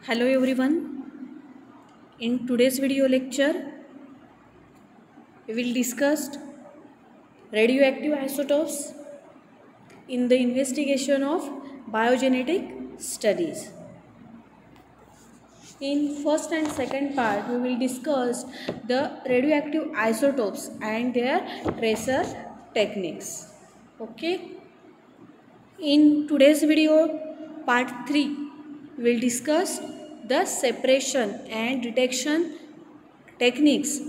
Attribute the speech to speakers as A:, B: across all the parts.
A: Hello everyone. In today's video lecture, we will discuss radioactive isotopes in the investigation of biogenetic studies. In first and second part, we will discuss the radioactive isotopes and their tracer techniques. Okay. In today's video, part 3, we will discuss the separation and detection techniques.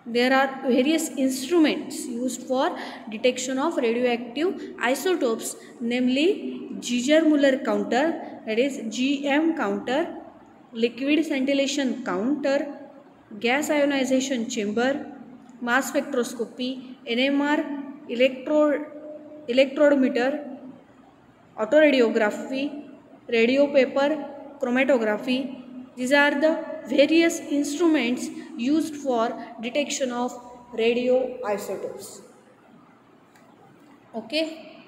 A: There are various instruments used for detection of radioactive isotopes, namely Giger-Muller counter, that is GM counter, liquid scintillation counter, gas ionization chamber, mass spectroscopy, NMR, electrometer, autoradiography, radio paper chromatography. These are the various instruments used for detection of radioisotopes. Okay.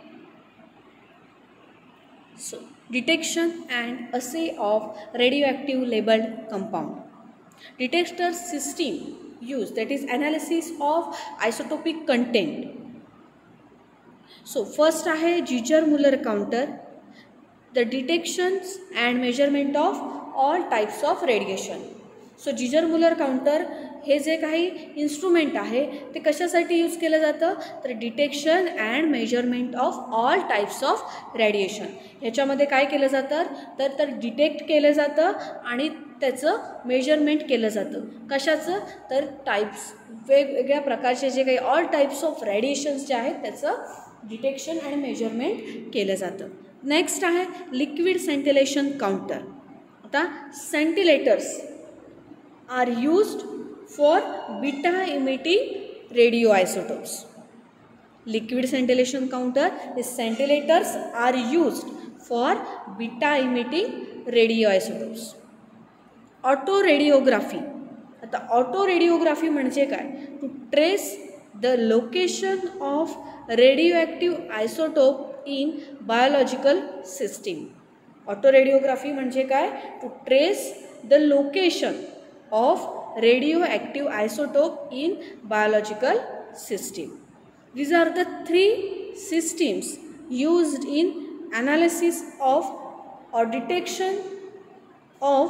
A: So, detection and assay of radioactive labeled compound. Detector system used, that is analysis of isotopic content. So first आहे Giger-Muller counter, the detections and measurement of all types of radiation. So Giger-Muller counter हे जे काही instrument आहे ते कशासाठी use केलं जातं तर detection and measurement of all types of radiation. ह्याच्यामध्ये काय केलं जातं तर डिटेक्ट केलं जातं आणि त्याचं मेजरमेंट केलं जातं. कशाचं तर टाइप्स वेगवेगळ्या प्रकारचे जे काही ऑल टाइप्स ऑफ रेडिएशन्स जे आहेत त्याचं डिटेक्शन अँड मेजरमेंट केलं जातं. नेक्स्ट आहे लिक्विड सेंटिलेशन काउंटर. आता scintillators are used for beta emitting radioisotopes. Liquid scintillation counter, the scintillators are used for beta emitting radioisotopes. Autoradiography. आता autoradiography म्हणजे काय to trace the location of radioactive isotope in biological system. Autoradiography म्हणजे काय to trace the location of radioactive isotope in biological system. These are the three systems used in analysis of or detection of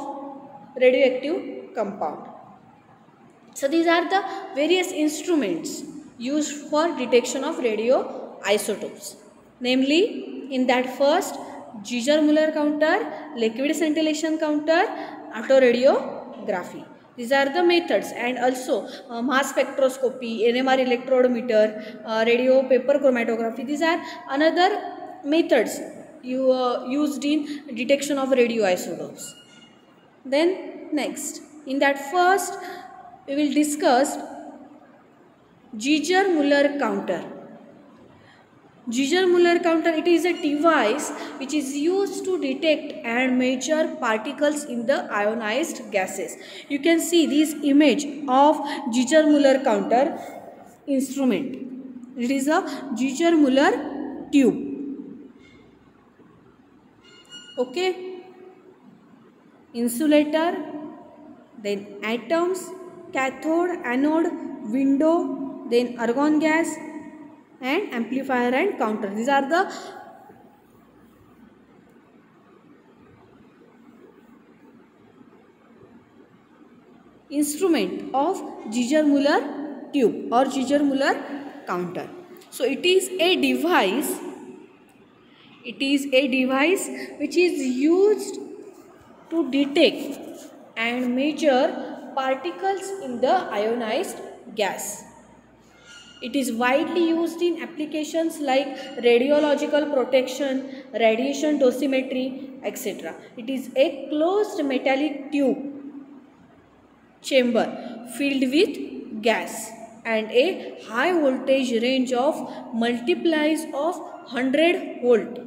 A: radioactive compound. So these are the various instruments used for detection of radioisotopes. Namely, in that first Giger-Muller counter, liquid scintillation counter, autoradiography. These are the methods, and also mass spectroscopy, NMR electrometer, radio paper chromatography. These are another methods used in detection of radioisotopes. Then next, in that first we will discuss Giger-Muller counter. Giger-Muller counter, it is a device which is used to detect and measure particles in the ionized gases. You can see this image of Giger-Muller counter instrument. It is a Giger-Muller tube. Okay. Insulator, then atoms, cathode, anode, window, then argon gas, and amplifier and counter. These are the instrument of Giger-Muller tube or Giger-Muller counter. So it is a device. It is a device which is used to detect and measure particles in the ionized gas. It is widely used in applications like radiological protection, radiation dosimetry, etc. It is a closed metallic tube chamber filled with gas, and a high voltage range of multiplies of 100 volt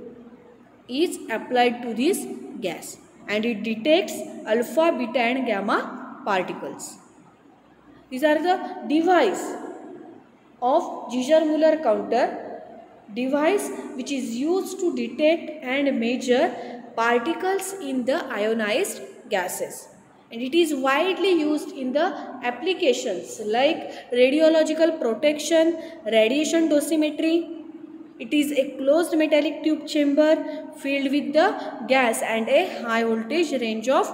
A: is applied to this gas, and it detects alpha, beta and gamma particles. These are the device of Giger-Muller counter, device which is used to detect and measure particles in the ionized gases. And it is widely used in the applications like radiological protection, radiation dosimetry. It is a closed metallic tube chamber filled with the gas and a high voltage range of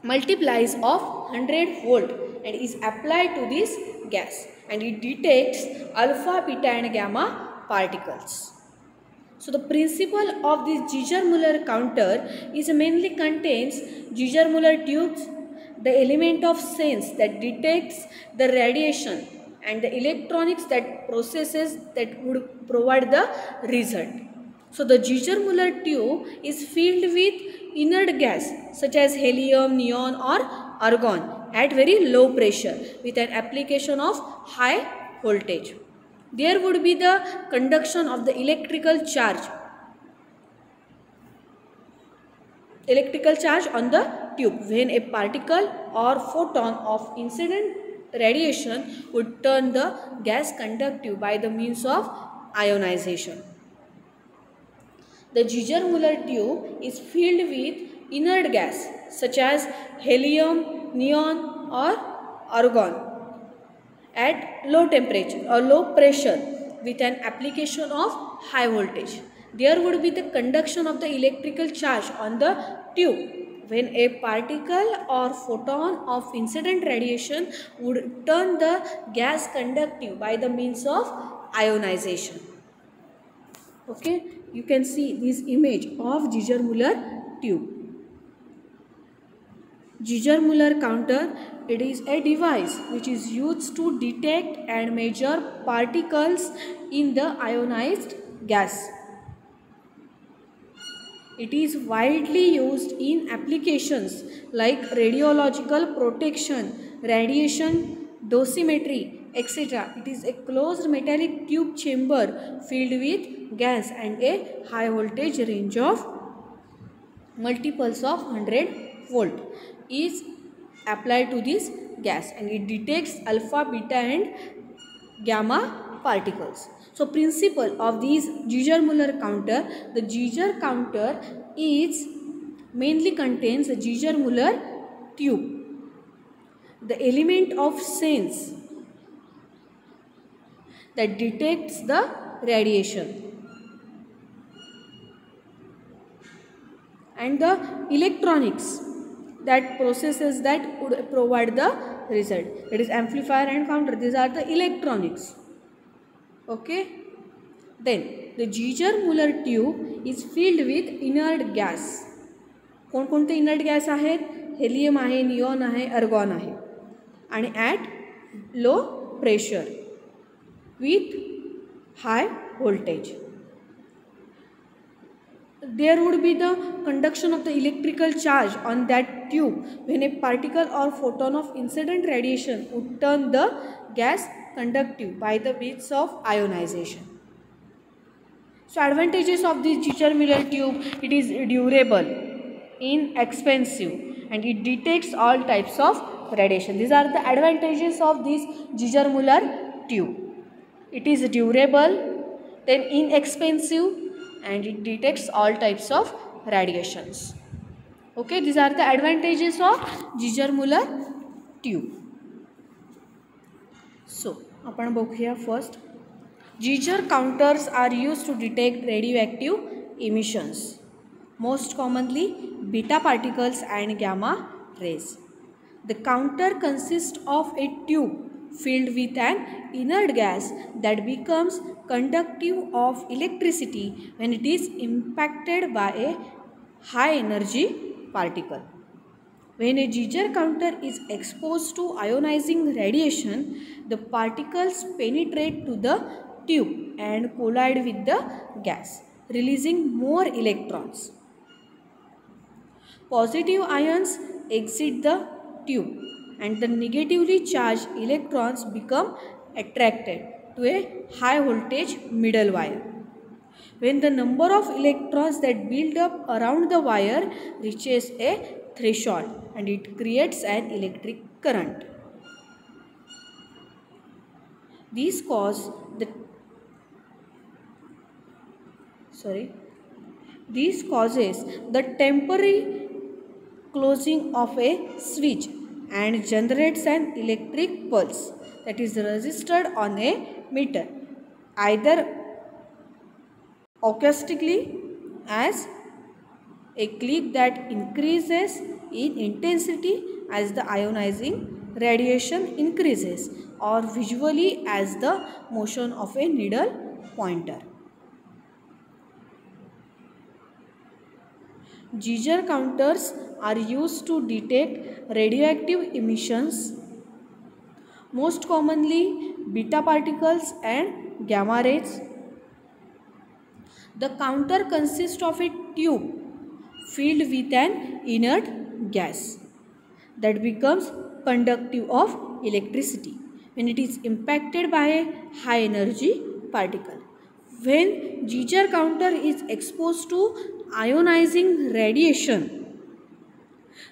A: multiplies of 100 volt and is applied to this gas, and it detects alpha, beta and gamma particles. So the principle of this Giger-Muller counter is mainly contains Giger-Muller tubes, the element of sense that detects the radiation and the electronics that processes that would provide the result. So the Giger-Muller tube is filled with inert gas such as helium, neon or argon at very low pressure with an application of high voltage. There would be the conduction of the electrical charge on the tube when a particle or photon of incident radiation would turn the gas conductive by the means of ionization. The Giger-Muller tube is filled with inert gas such as helium, neon or argon at low temperature or low pressure with an application of high voltage. There would be the conduction of the electrical charge on the tube when a particle or photon of incident radiation would turn the gas conductive by the means of ionization. Okay, you can see this image of Giger-Muller tube. Giger-Muller counter, it is a device which is used to detect and measure particles in the ionized gas. It is widely used in applications like radiological protection, radiation dosimetry, etc. It is a closed metallic tube chamber filled with gas and a high voltage range of multiples of 100 volt is applied to this gas, and it detects alpha, beta and gamma particles. So principle of these Giger-Muller counter, the Giger counter is mainly contains a Giger-Muller tube, the element of sense that detects the radiation, and the electronics that processes that would provide the result. It is amplifier and counter. These are the electronics. Okay. Then the Giger-Muller tube is filled with inert gas. कोणकोणते inert gas आहेत? Helium आहे, neon आहे, अर्गॉन आहे, आणि at low pressure with high voltage. There would be the conduction of the electrical charge on that tube when a particle or photon of incident radiation would turn the gas conductive by the means of ionization. So advantages of this Giger-Muller tube: it is durable, inexpensive, and it detects all types of radiation. These are the advantages of this Giger-Muller tube. It is durable, then inexpensive, and it detects all types of radiations. Okay, these are the advantages of Giger-Muller tube. So, आपण बघूया first. Giger counters are used to detect radioactive emissions, most commonly beta particles and gamma rays. The counter consists of a tube filled with an inert gas that becomes conductive of electricity when it is impacted by a high energy particle. When a Giger counter is exposed to ionizing radiation, the particles penetrate to the tube and collide with the gas, releasing more electrons. Positive ions exit the tube and the negatively charged electrons become attracted to a high voltage middle wire. When the number of electrons that build up around the wire reaches a threshold, and it creates an electric current. These cause This causes the temporary closing of a switch and generates an electric pulse that is registered on a meter, either acoustically as a click that increases in intensity as the ionizing radiation increases, or visually as the motion of a needle pointer. Geiger counters are used to detect radioactive emissions, most commonly beta particles and gamma rays. The counter consists of a tube filled with an inert gas that becomes conductive of electricity when it is impacted by a high energy particle. When Geiger counter is exposed to ionizing radiation,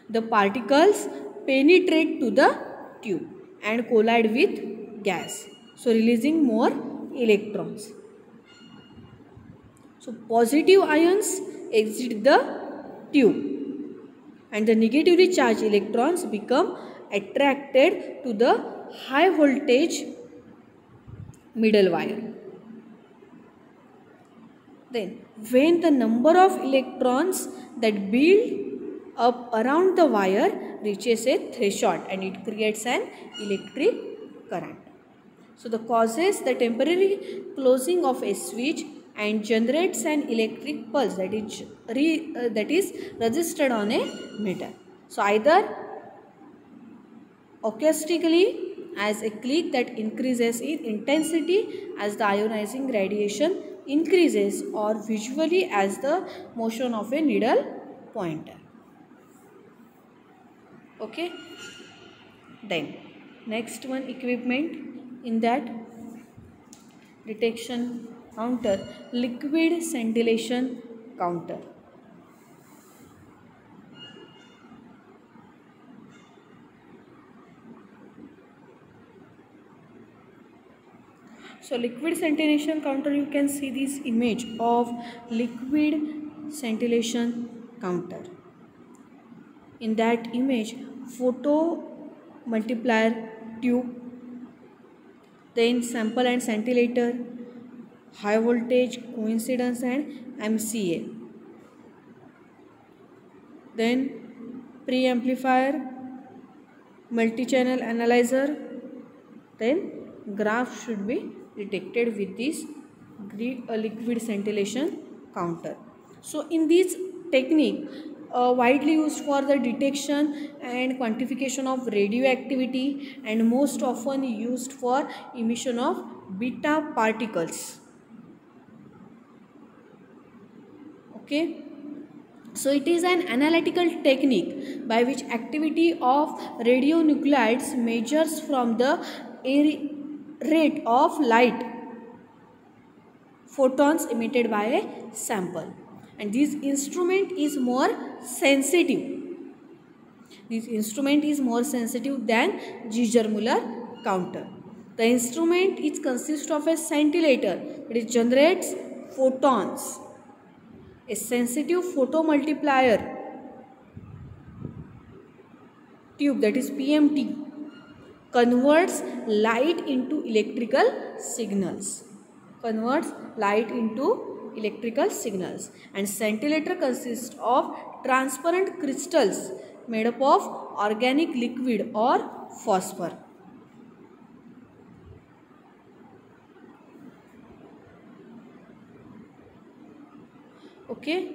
A: the particles penetrate to the tube and collide with gas, so releasing more electrons. So positive ions exit the tube and the negatively charged electrons become attracted to the high voltage middle wire. Then when the number of electrons that build up around the wire reaches a threshold and it creates an electric current. So the causes the temporary closing of a switch and generates an electric pulse that is registered on a meter. So either acoustically as a click that increases in intensity as the ionizing radiation increases, or visually as the motion of a needle pointer. Okay. Then next one equipment in that detection counter, liquid scintillation counter. So liquid scintillation counter, you can see this image of liquid scintillation counter. In that image, photo multiplier tube, then sample and scintillator, high voltage coincidence and MCA, then preamplifier, multi-channel analyzer, then graph should be detected with this liquid scintillation counter. So in this technique, widely used for the detection and quantification of radioactivity and most often used for emission of beta particles. Okay. So it is an analytical technique by which activity of radionuclides measures from the rate of light photons emitted by a sample, and this instrument is more sensitive. This instrument is more sensitive than Geiger-Müller counter. The instrument consists of a scintillator that generates photons, a sensitive photomultiplier tube that is PMT converts light into electrical signals. And scintillator consists of transparent crystals made up of organic liquid or phosphor. Okay,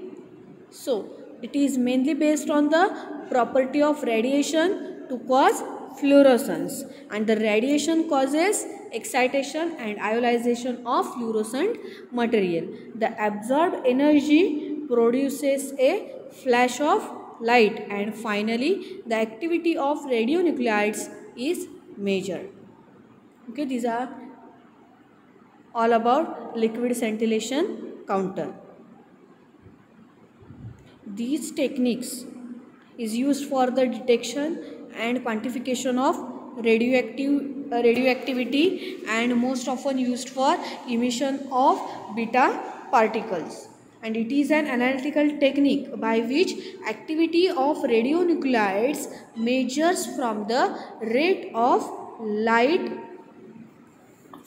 A: so it is mainly based on the property of radiation to cause fluorescence, and the radiation causes excitation and ionization of fluorescent material. The absorbed energy produces a flash of light, and finally the activity of radionuclides is measured. Okay, these are all about liquid scintillation counter. These techniques is used for the detection and quantification of radioactivity and most often used for emission of beta particles. and it is an analytical technique by which activity of radionuclides measures from the rate of light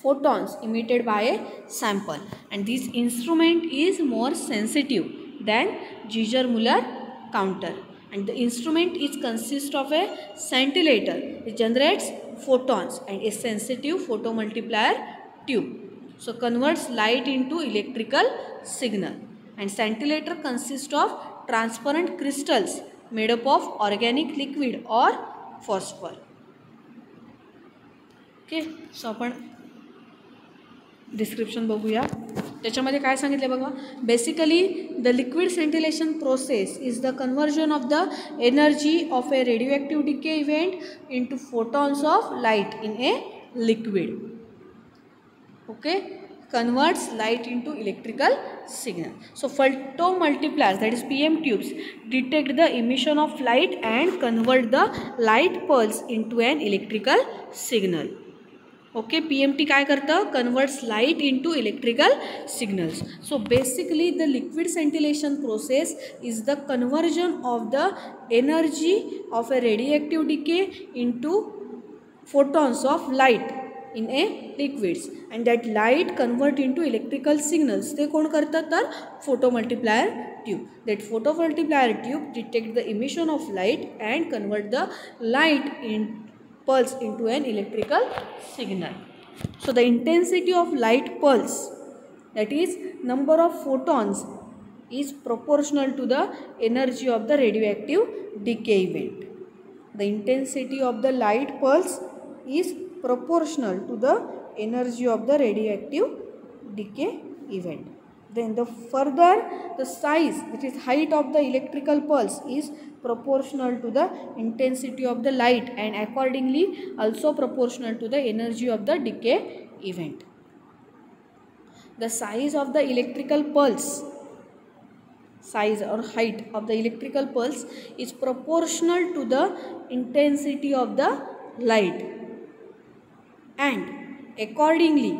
A: photons emitted by a sample, and this instrument is more sensitive than Ziegler-Muller counter, and the instrument is consist of a scintillator which generates photons and a sensitive photomultiplier tube, so converts light into electrical signal, and scintillator consists of transparent crystals made up of organic liquid or phosphor. Okay, so आपण description बघूया. त्याच्यामध्ये काय सांगितले बघा. Basically the liquid scintillation process is the conversion of the energy of a radio decay event into photons of light in a liquid. Okay, converts light into electrical signal. So photomultipliers, that is PM tubes, detect the emission of light and convert the light pulse into an electrical signal. Okay, PMT काय करतं? Converts light into electrical signals. So basically the liquid scintillation process is the conversion of the energy of a radioactive decay into photons of light in a liquids, and that light convert into electrical signals. ते कोण करतात? तर photomultiplier tube. That photomultiplier tube detect the emission of light and convert the light in pulse into an electrical signal. So the intensity of light pulse, that is number of photons, is proportional to the energy of the radioactive decay event. The intensity of the light pulse is proportional to the energy of the radioactive decay event. Then the further the size, that is height of the electrical pulse, is proportional to the intensity of the light and accordingly also proportional to the energy of the decay event. The size of the electrical pulse, size or height of the electrical pulse is proportional to the intensity of the light and accordingly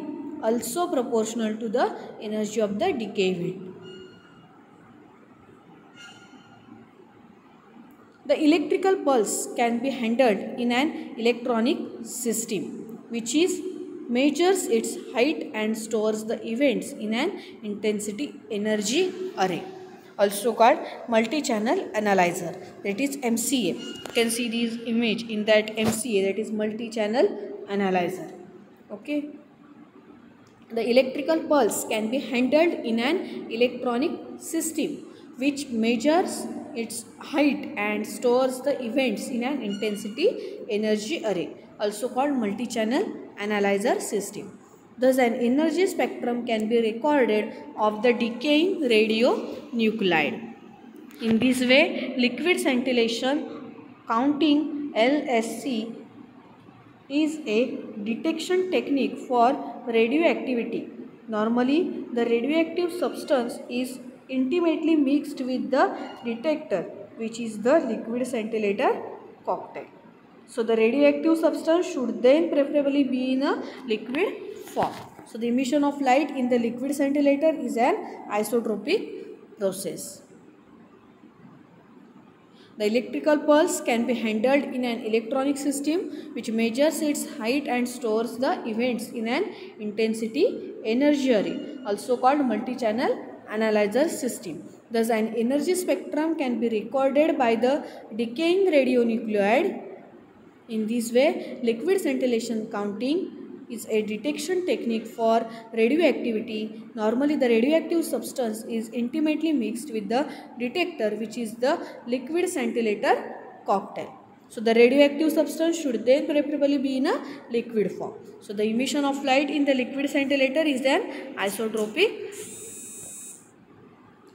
A: also proportional to the energy of the decay event. The electrical pulse can be handled in an electronic system which measures its height and stores the events in an intensity energy array, also called multi-channel analyzer, that is MCA. You can see this image in that MCA, that is multi-channel analyzer. Okay, the electrical pulse can be handled in an electronic system which measures its height and stores the events in an intensity energy array, also called multi-channel analyzer system. Thus an energy spectrum can be recorded of the decaying radionuclide. In this way, liquid scintillation counting LSC is a detection technique for radioactivity. Normally, the radioactive substance is intimately mixed with the detector, which is the liquid scintillator cocktail. So the radioactive substance should then preferably be in a liquid form. So the emission of light in the liquid scintillator is an isotropic process. The electrical pulse can be handled in an electronic system which measures its height and stores the events in an intensity energy array, also called multi-channel analyzer system. Thus an energy spectrum can be recorded by the decaying radionuclide. In this way, liquid scintillation counting is a detection technique for radioactivity. Normally the radioactive substance is intimately mixed with the detector, which is the liquid scintillator cocktail. So the radioactive substance should then preferably be in a liquid form. So the emission of light in the liquid scintillator is an isotropic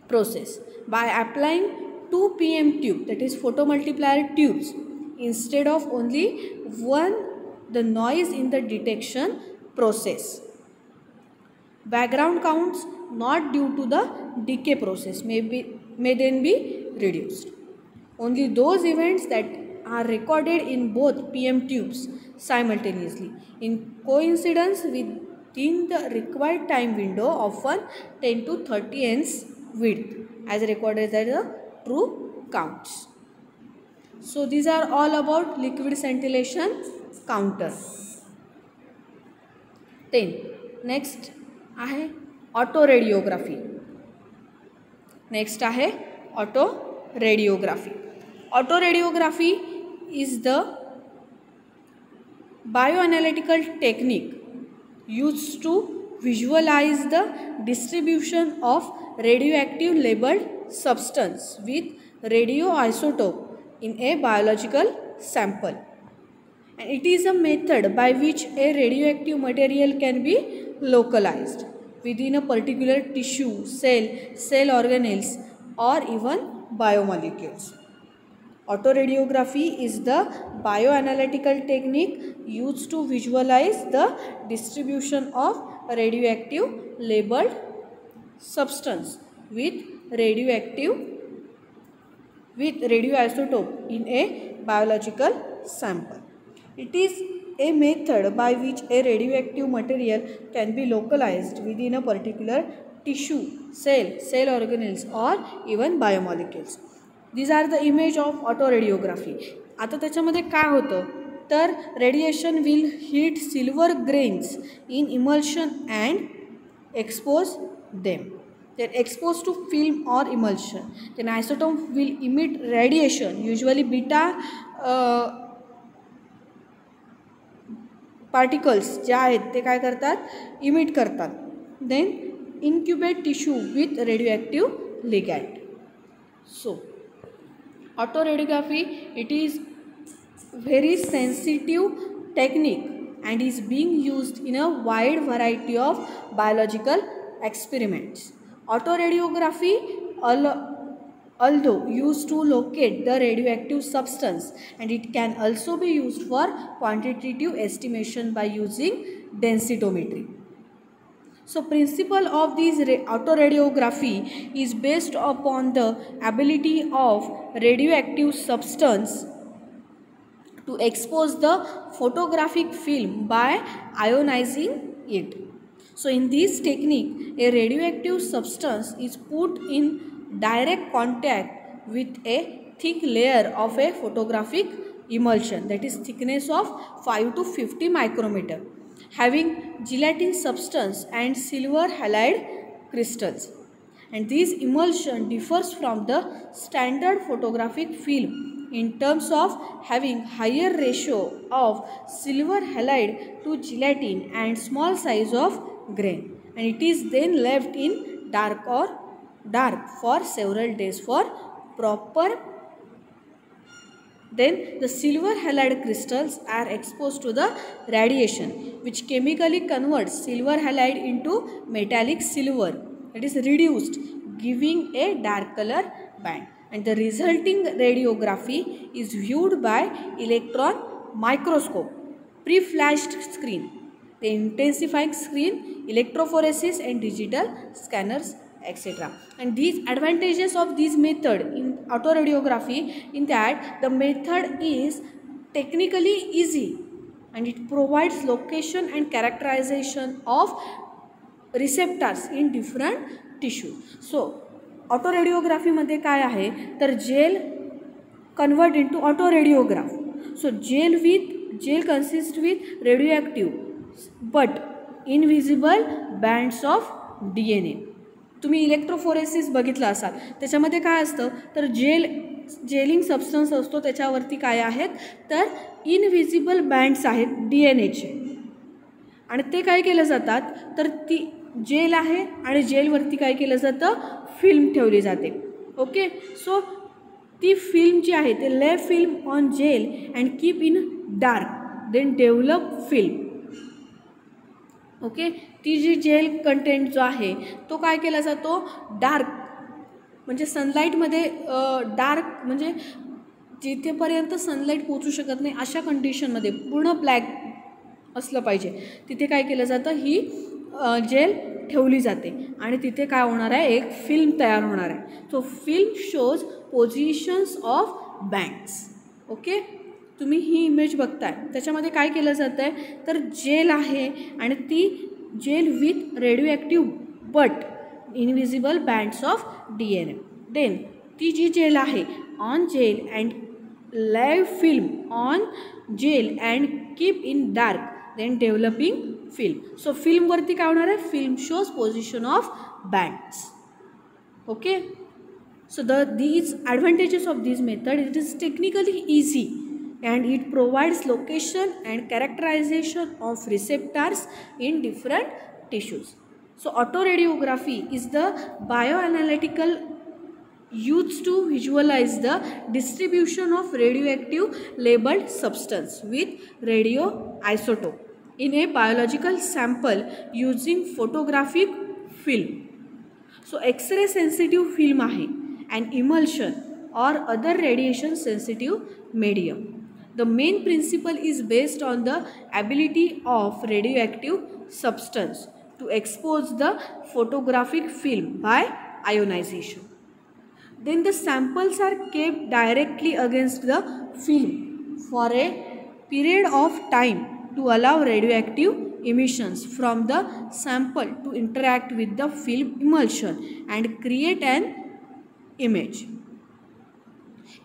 A: process. By applying 2 PM tube, that is photomultiplier tubes, instead of only one, the noise in the detection process, background counts not due to the decay process may then be reduced. Only those events that are recorded in both PM tubes simultaneously in coincidence within the required time window, often 10 to 30 n's, width as recorded as the true counts. So these are all about liquid scintillation counter. Then next आहे auto radiography. Next आहे auto radiography. Auto radiography is the bioanalytical technique used to visualize the distribution of radioactive labeled substance with radioisotope in a biological sample, and it is a method by which a radioactive material can be localized within a particular tissue, cell organelles, or even biomolecules. Autoradiography is the bioanalytical technique used to visualize the distribution of radioactive labeled substance with radioisotope in a biological sample. It is a method by which a radioactive material can be localized within a particular tissue, cell organelles, or even biomolecules. These are the image of autoradiography. आता त्याच्यामध्ये काय होतं तर radiation will hit silver grains in emulsion and expose them. Then exposed to film or emulsion, then isotope will emit radiation, usually beta particles जे आहेत ते काय करतात emit करतात. then incubate tissue with radioactive ligand. So autoradiography, it is very sensitive technique and is being used in a wide variety of biological experiments. Autoradiography, although used to locate the radioactive substance, and it can also be used for quantitative estimation by using densitometry. So principle of this autoradiography is based upon the ability of radioactive substance to expose the photographic film by ionizing it. So in this technique, a radioactive substance is put in direct contact with a thick layer of a photographic emulsion, that is thickness of 5 to 50 micrometer, having gelatin substance and silver halide crystals. And this emulsion differs from the standard photographic film in terms of having higher ratio of silver halide to gelatin and small size of grain, and it is then left in dark for several days for proper. Then the silver halide crystals are exposed to the radiation, which chemically converts silver halide into metallic silver, that is reduced, giving a dark color band. And the resulting radiography is viewed by electron microscope, pre-flashed screen, the intensifying screen, electrophoresis, and digital scanners, etc. And these advantages of this method in autoradiography, in that the method is technically easy and it provides location and characterization of receptors in different tissue. So ऑटोरेडिओग्राफी मध्ये काय आहे तर gel convert into autoradiograph. So gel consist with radioactive but invisible bands of DNA. तुम्ही electrophoresis बघितलं असाल, त्याच्यामध्ये काय असतं तर जेलिंग सबस्टन्स असतो, त्याच्यावरती काय आहेत तर इनव्हिजिबल बँड्स आहेत DNAचे, आणि ते काय केलं जातात तर ती जेल आहे आणि जेलवरती काय केलं जातं फिल्म ठेवली जाते. ओके, सो ती फिल्म जी आहे ते ले film on gel and keep in dark, then develop film. Okay, ती जी जेल कंटेंट जो आहे तो काय केला जातो डार्क, म्हणजे सनलाईटमध्ये डार्क म्हणजे जिथेपर्यंत सनलाईट पोचू शकत नाही अशा कंडिशनमध्ये पूर्ण ब्लॅक असलं पाहिजे, तिथे काय केलं जातं ही जेल ठेवली जाते आणि तिथे काय होणार आहे एक फिल्म तयार होणार आहे. So film shows positions of bands. Okay, तुम्ही ही इमेज बघताय, त्याच्यामध्ये काय केलं जातं आहे तर जेल आहे आणि ती gel with radioactive but invisible bands of DNA. Then ती जी जेल आहे on gel and live film on gel and keep in dark then developing film. So फिल्मवरती काय होणार आहे, film shows position of bands. Okay. So these advantages of this method, it is technically easy and it provides location and characterization of receptors in different tissues. So autoradiography is the bioanalytical used to visualize the distribution of radioactive labeled substance with radioisotope in a biological sample using photographic film. So X-ray sensitive film आहे and emulsion or other radiation sensitive medium. The main principle is based on the ability of radioactive substance to expose the photographic film by ionization. Then the samples are kept directly against the film for a period of time to allow radioactive emissions from the sample to interact with the film emulsion and create an image.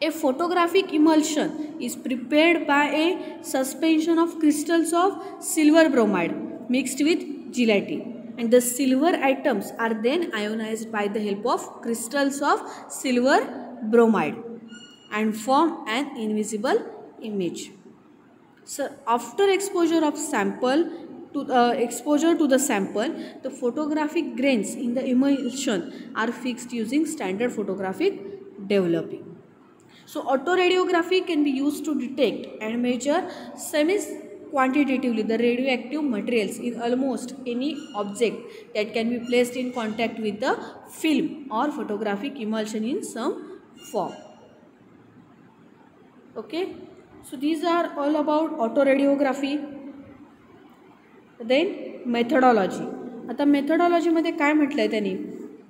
A: A photographic emulsion is prepared by a suspension of crystals of silver bromide mixed with gelatin, and the silver atoms are then ionized by the help of crystals of silver bromide and form an invisible image. So after exposure to the sample, the photographic grains in the emulsion are fixed using standard photographic developing. So autoradiography can be used to detect and measure semi-quantitatively the radioactive materials in almost any object that can be placed in contact with the film or photographic emulsion in some form. Okay, so these are all about autoradiography. Then methodology. आता मेथडॉलॉजीमध्ये काय म्हटलं आहे त्यांनी,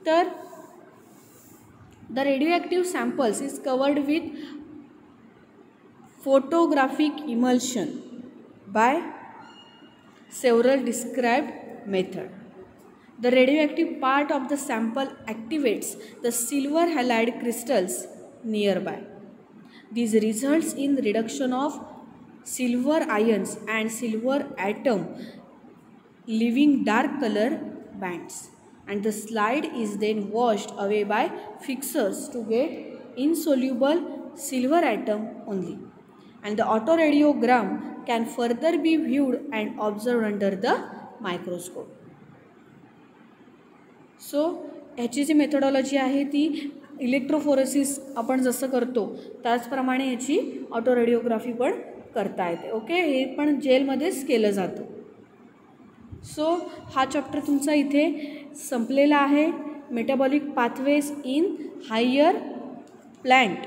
A: तर the radio samples is covered with photographic emulsion by several described method. The radioactive part of the sample activates the silver halide crystals nearby. This results in reduction of silver ions and silver atom, leaving dark color bands, and the slide is then washed away by fixers to get insoluble silver atom only, and the autoradiogram can further be viewed and observed under the microscope. सो ह्याची जी methodology आहे ती electrophoresis आपण जसं करतो त्याचप्रमाणे ह्याची ऑटोरेडिओग्राफी पण करता येते. ओके, हे पण जेलमध्येच केलं जातं. सो हा चॅप्टर तुमचा इथे संपलेला आहे. Metabolic pathways in higher plant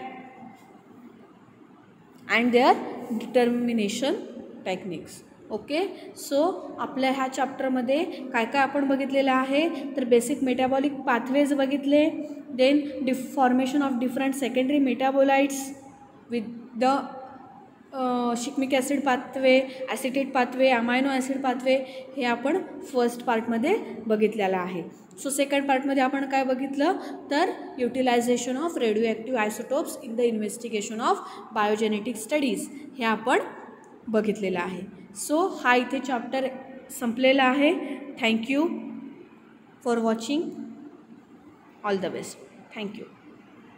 A: and their determination techniques. Okay, so आपल्या ह्या चॅप्टरमध्ये काय काय आपण बघितलेलं आहे, तर बेसिक मेटाबॉलिक पाथवेज बघितले, then formation of different secondary metabolites with the shikimic acid pathway, acetate pathway, amino acid pathway, हे आपण फर्स्ट पार्टमध्ये बघितलेलं आहे. सो सेकंड पार्टमध्ये आपण काय बघितलं, तर utilisation of radioactive isotopes in the investigation of biogenetic studies हे आपण बघितलेलं आहे. सो हा इथे चॅप्टर संपलेला आहे. Thank you for watching. All the best. Thank you.